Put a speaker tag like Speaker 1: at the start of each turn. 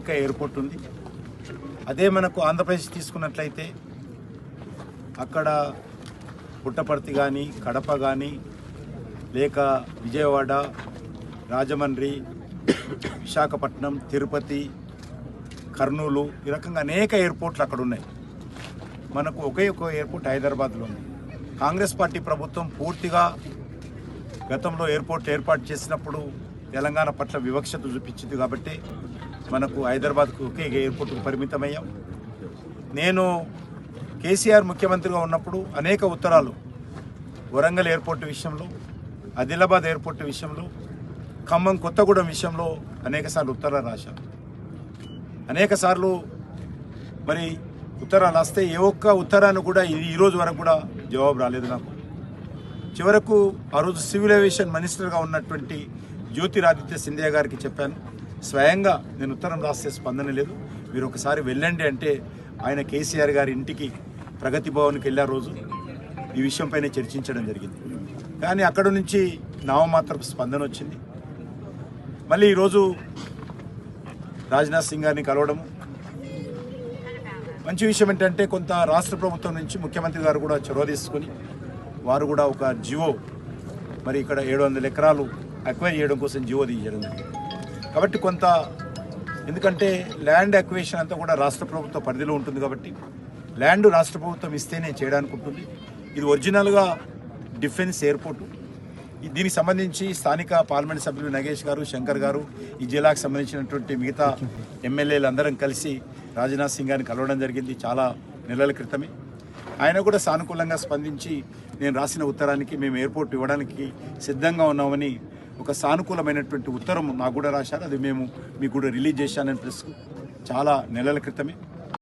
Speaker 1: ఒక ఎయిర్పోర్ట్ ఉంది. అదే మనకు ఆంధ్రప్రదేశ్ తీసుకున్నట్లయితే అక్కడ పుట్టపర్తి కానీ, కడప కానీ, లేక విజయవాడ, రాజమండ్రి, విశాఖపట్నం, తిరుపతి, కర్నూలు, ఈ రకంగా అనేక ఎయిర్పోర్ట్లు అక్కడ ఉన్నాయి. మనకు ఒకే ఒక ఎయిర్పోర్ట్ హైదరాబాద్లో ఉంది. కాంగ్రెస్ పార్టీ ప్రభుత్వం పూర్తిగా గతంలో ఎయిర్పోర్ట్ ఏర్పాటు చేసినప్పుడు తెలంగాణ పట్ల వివక్షత చూపించింది కాబట్టి మనకు హైదరాబాద్కు ఒకే ఎయిర్పోర్ట్కు పరిమితమయ్యాం. నేను కేసీఆర్ ముఖ్యమంత్రిగా ఉన్నప్పుడు అనేక ఉత్తరాలు వరంగల్ ఎయిర్పోర్ట్ విషయంలో, ఆదిలాబాద్ ఎయిర్పోర్ట్ విషయంలో, ఖమ్మం కొత్తగూడెం విషయంలో అనేకసార్లు ఉత్తరాలు రాశాను. అనేకసార్లు మరి ఉత్తరాలు వస్తే ఏ ఒక్క ఉత్తరాన్ని కూడా ఈరోజు వరకు కూడా జవాబు రాలేదు నాకు. చివరకు ఆ రోజు సివిల్ ఏవియేషన్ మినిస్టర్గా ఉన్నటువంటి జ్యోతిరాదిత్య సింధియా గారికి చెప్పాను, స్వయంగా నేను ఉత్తరం రాస్తే స్పందన లేదు, మీరు ఒకసారి వెళ్ళండి అంటే ఆయన కేసీఆర్ గారి ఇంటికి ప్రగతి భవన్కి వెళ్ళే రోజు ఈ విషయంపైనే చర్చించడం జరిగింది. కానీ అక్కడ నుంచి నామమాత్రపు స్పందన వచ్చింది. మళ్ళీ ఈరోజు రాజ్నాథ్ సింగ్ గారిని కలవడము మంచి విషయం. ఏంటంటే కొంత రాష్ట్ర ప్రభుత్వం నుంచి ముఖ్యమంత్రి గారు కూడా చొరవ తీసుకొని వారు కూడా ఒక జియో మరి ఇక్కడ 700 ఎకరాలు అక్వైర్ చేయడం కోసం జియో తీయడం జరిగింది. కాబట్టి కొంత ఎందుకంటే ల్యాండ్ అక్విజిషన్ అంతా కూడా రాష్ట్ర ప్రభుత్వ పరిధిలో ఉంటుంది కాబట్టి ల్యాండ్ రాష్ట్ర ప్రభుత్వం ఇస్తేనే చేయడానికి ఉంటుంది. ఇది ఒరిజినల్గా డిఫెన్స్ ఎయిర్పోర్టు. దీనికి సంబంధించి స్థానిక పార్లమెంట్ సభ్యులు నగేష్ గారు, శంకర్ గారు, ఈ జిల్లాకు సంబంధించినటువంటి మిగతా ఎమ్మెల్యేలు అందరం కలిసి రాజ్నాథ్ సింగ్ గారిని కలవడం జరిగింది చాలా నెలల క్రితమే. ఆయన కూడా సానుకూలంగా స్పందించి నేను రాసిన ఉత్తరానికి మేము ఎయిర్పోర్ట్ ఇవ్వడానికి సిద్ధంగా ఉన్నామని ఒక సానుకూలమైనటువంటి ఉత్తరం నాకు కూడా రాశారు. అది మేము మీకు కూడా రిలీజ్ చేశానని ప్రెస్కు చాలా నెలల క్రితమే.